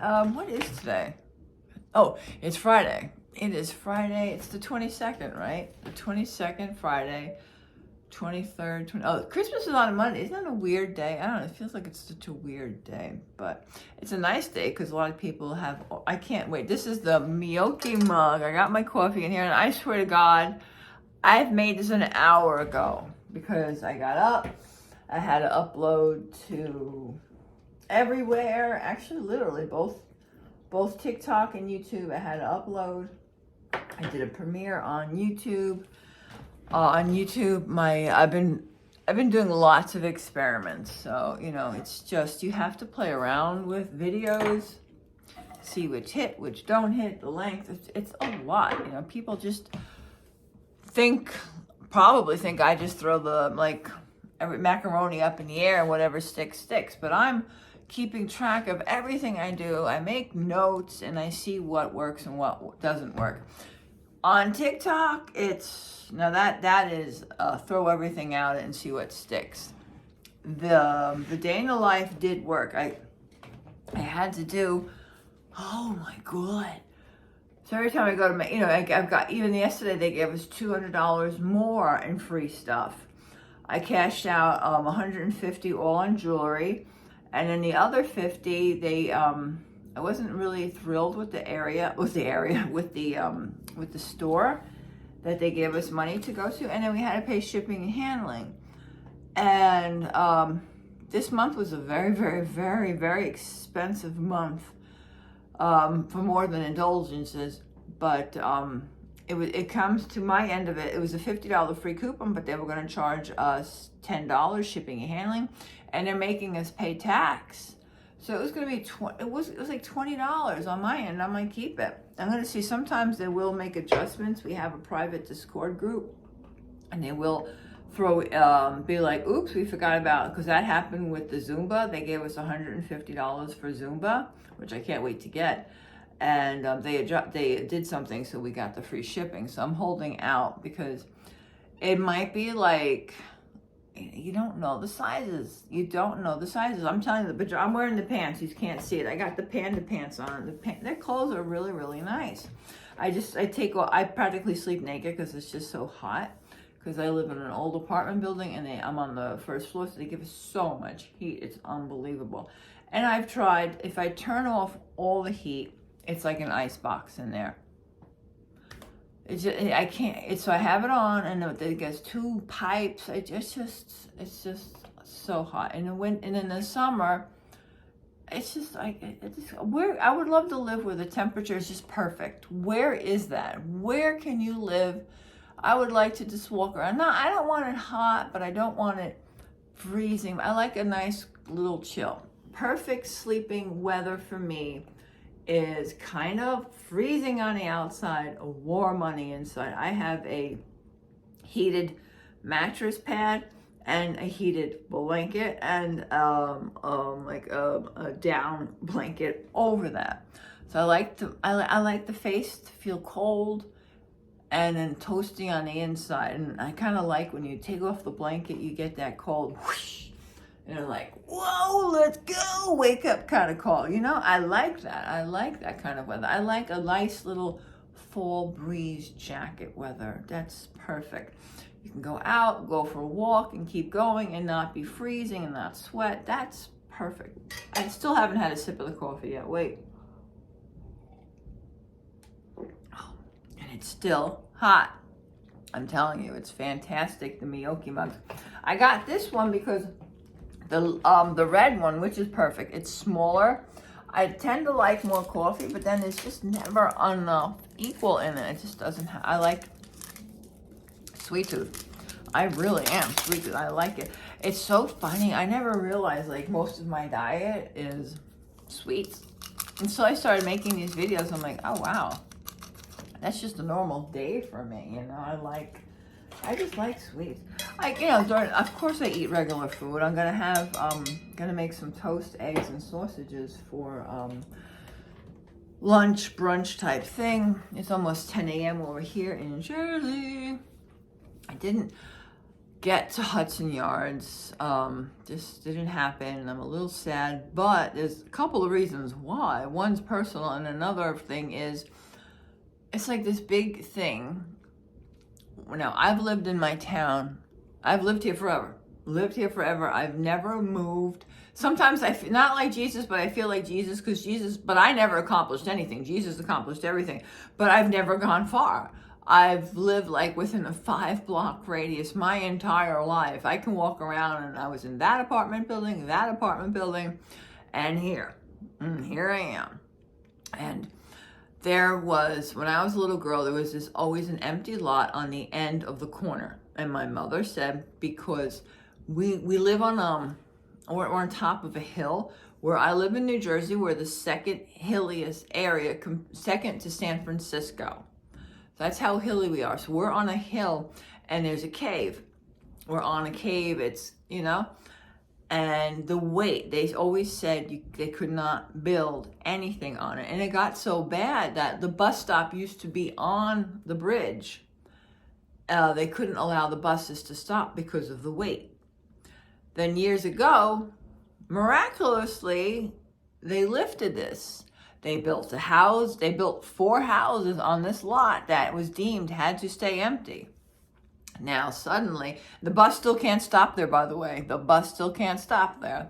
What is today? Oh, it's Friday. It is Friday. It's the 22nd, right? The 22nd, Friday. 23rd, 20, oh, Christmas is on a Monday. Isn't that a weird day? I don't know. It feels like it's such a weird day, but it's a nice day because a lot of people have, I can't wait. This is the Miyoki mug. I got my coffee in here, and I swear to God, I've made this an hour ago because I got up. I had to upload to everywhere. Actually, literally both TikTok and YouTube. I had to upload. I did a premiere on YouTube. I've been doing lots of experiments. So, you know, it's just, you have to play around with videos, see which hit, which don't hit, the length. It's a lot. You know, people just probably think I just throw every macaroni up in the air and whatever sticks. But I'm keeping track of everything I do. I make notes and I see what works and what doesn't work. On TikTok, that is throw everything out and see what sticks. The day in the life did work. I had to do, oh my God. So every time I go to I've got, even yesterday they gave us $200 more in free stuff. I cashed out $150 all on jewelry, and then the other $50 I wasn't really thrilled with the store that they gave us money to go to, and then we had to pay shipping and handling. And this month was a very, very, very, very expensive month for more than indulgences. But it comes to my end of it. It was a $50 free coupon, but they were going to charge us $10 shipping and handling, and they're making us pay tax. So it was going to be it was like $20 on my end. I'm going to keep it. I'm going to see. Sometimes they will make adjustments. We have a private Discord group, and they will be like, "Oops, we forgot about," because that happened with the Zumba. They gave us $150 for Zumba, which I can't wait to get, and they did something, so we got the free shipping. So I'm holding out because it might be like, you don't know the sizes. I'm telling you, I'm wearing the pants. You can't see it. I got the panda pants on. Their clothes are really, really nice. I practically sleep naked because it's just so hot. Because I live in an old apartment building, and I'm on the first floor, so they give us so much heat. It's unbelievable. And I've tried, if I turn off all the heat, it's like an ice box in there. I can't. So I have it on, and it gets two pipes. It's just so hot. And in the summer, it's just like I would love to live where the temperature is just perfect. Where is that? Where can you live? I would like to just walk around. No, I don't want it hot, but I don't want it freezing. I like a nice little chill. Perfect sleeping weather for me is kind of freezing on the outside, warm on the inside. I have a heated mattress pad and a heated blanket and like a down blanket over that. So I like the face to feel cold and then toasty on the inside. And I kind of like when you take off the blanket, you get that cold whoosh. And they're like, whoa, let's go, wake up kind of call. You know, I like that. I like that kind of weather. I like a nice little fall breeze jacket weather. That's perfect. You can go out, go for a walk, and keep going and not be freezing and not sweat. That's perfect. I still haven't had a sip of the coffee yet. Wait. Oh, and it's still hot. I'm telling you, it's fantastic, the Miyoki mugs. I got this one because the red one, which is perfect. It's smaller. I tend to like more coffee, but then it's just never enough equal in it. It just doesn't I like sweet tooth. I really am sweet tooth. I like it. It's so funny. I never realized like most of my diet is sweets. And so I started making these videos. I'm like, oh wow, that's just a normal day for me. You know, I just like sweets. Of course I eat regular food. I'm gonna make some toast, eggs, and sausages for lunch, brunch type thing. It's almost 10 a.m. over here in Jersey. get to Hudson Yards. Just didn't happen. I'm a little sad, but there's a couple of reasons why. One's personal, and another thing is it's like this big thing. Now, I've lived in my town. I've lived here forever. Lived here forever. I've never moved. Sometimes I feel not like Jesus, but I feel like Jesus but I never accomplished anything. Jesus accomplished everything, but I've never gone far. I've lived like within a 5-block radius my entire life. I can walk around, and I was in that apartment building, and here I am. And there was, when I was a little girl, there was always an empty lot on the end of the corner. And my mother said, because we live on, we're on top of a hill. Where I live in New Jersey, we're the second hilliest area, second to San Francisco. That's how hilly we are. So we're on a hill, and there's a cave. We're on a cave, it's, and the weight, they always said they could not build anything on it. And it got so bad that the bus stop used to be on the bridge. They couldn't allow the buses to stop because of the weight. Then years ago, miraculously, they lifted this. They built a house. They built 4 houses on this lot that was deemed had to stay empty. Now, suddenly, the bus still can't stop there, by the way. The bus still can't stop there.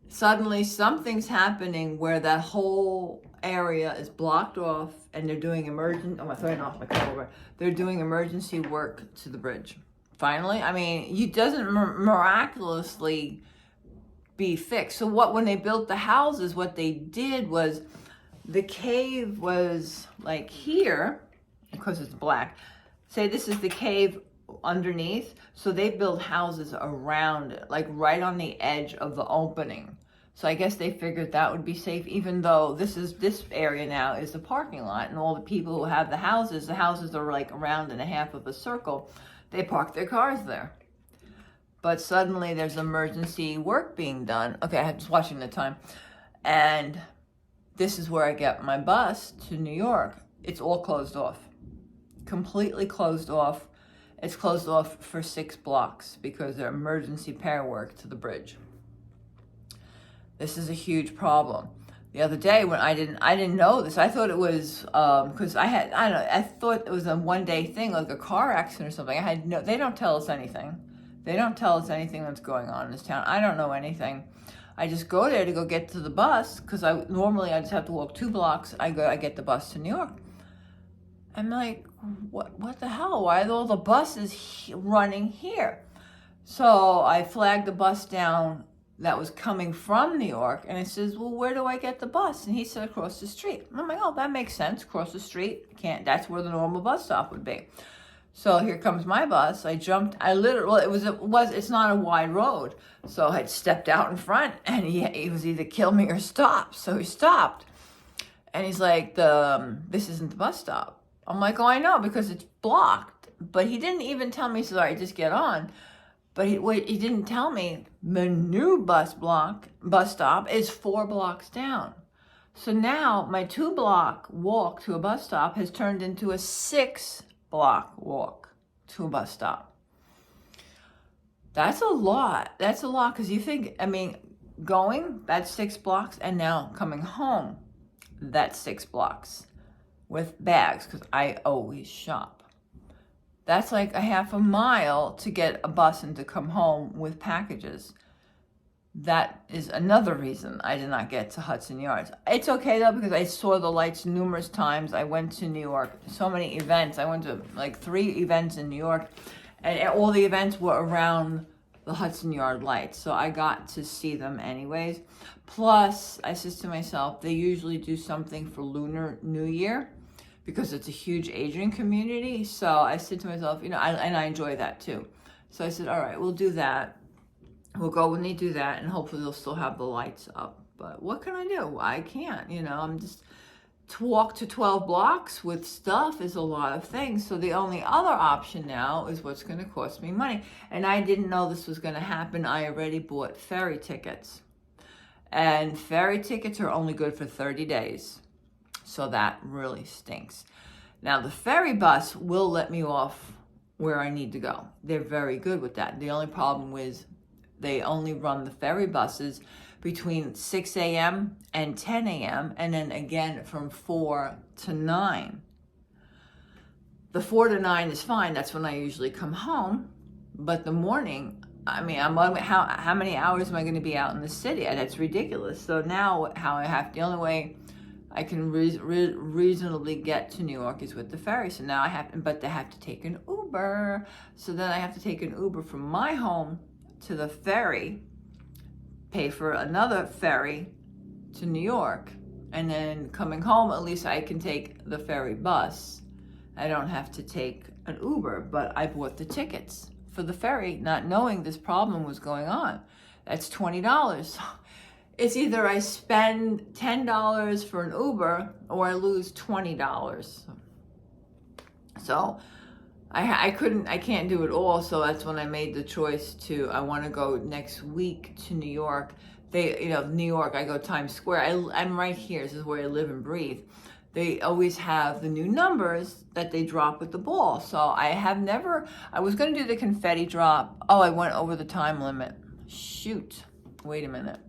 Suddenly, something's happening where that whole area is blocked off, and they're doing They're doing emergency work to the bridge. Finally, it doesn't miraculously be fixed. So when they built the houses, what they did was, the cave was like here, because it's black. Say this is the cave underneath. So they built houses around it, like right on the edge of the opening. So I guess they figured that would be safe, even though this area now is the parking lot, and all the people who have the houses are like around in a half of a circle. They park their cars there. But suddenly there's emergency work being done. Okay, I'm just watching the time. And this is where I get my bus to New York. It's all closed off. Completely closed off. It's closed off for 6 blocks because there's emergency repair work to the bridge. This is a huge problem. The other day when I didn't know this, I thought it was because I thought it was a one-day thing, like a car accident or something. They don't tell us anything. They don't tell us anything that's going on in this town. I don't know anything. I just go there to go get to the bus, because normally I just have to walk 2 blocks. I get the bus to New York. I'm like, what the hell? Why are all the buses running here? So I flagged the bus down that was coming from New York, and it says, well, where do I get the bus? And he said, across the street. And I'm like, oh, that makes sense. Across the street. That's where the normal bus stop would be. So here comes my bus. I jumped. It's not a wide road. So I stepped out in front, and he was either kill me or stop. So he stopped. And he's like, this isn't the bus stop. I'm like, oh, I know, because it's blocked. But he didn't even tell me, he said, all right, just get on. But he didn't tell me the new bus stop is 4 blocks down. So now my 2-block walk to a bus stop has turned into a 6-block walk to a bus stop. That's a lot. That's a lot, because you think, going, that's 6 blocks, and now coming home, that's 6 blocks with bags, because I always shop. That's like a half a mile to get a bus and to come home with packages. That is another reason I did not get to Hudson Yards. It's okay though, because I saw the lights numerous times. I went to New York, so many events. I went to like 3 events in New York, and all the events were around the Hudson Yard lights. So I got to see them anyways. Plus, I said to myself, they usually do something for Lunar New Year, because it's a huge Asian community. So I said to myself, I enjoy that too. So I said, all right, we'll do that. We'll go when they do that, and hopefully they'll still have the lights up. But what can I do? I can't, I'm just, to walk to 12 blocks with stuff is a lot of things. So the only other option now is what's going to cost me money. And I didn't know this was going to happen. I already bought ferry tickets. And ferry tickets are only good for 30 days. So that really stinks. Now the ferry bus will let me off where I need to go. They're very good with that. The only problem is they only run the ferry buses between 6 a.m. and 10 a.m. and then again from 4 to 9. The 4 to 9 is fine. That's when I usually come home. But the morning, I mean, how many hours am I going to be out in the city? That's ridiculous. So now the only way I can reasonably get to New York is with the ferry. So now but they have to take an Uber. So then I have to take an Uber from my home to the ferry, pay for another ferry to New York, and then coming home, at least I can take the ferry bus. I don't have to take an Uber, but I bought the tickets for the ferry, not knowing this problem was going on. That's $20. It's either I spend $10 for an Uber or I lose $20. So I can't do it all. So that's when I made the choice I want to go next week to New York. New York, I go Times Square. I'm right here. This is where I live and breathe. They always have the new numbers that they drop with the ball. So I was going to do the confetti drop. Oh, I went over the time limit. Shoot. Wait a minute.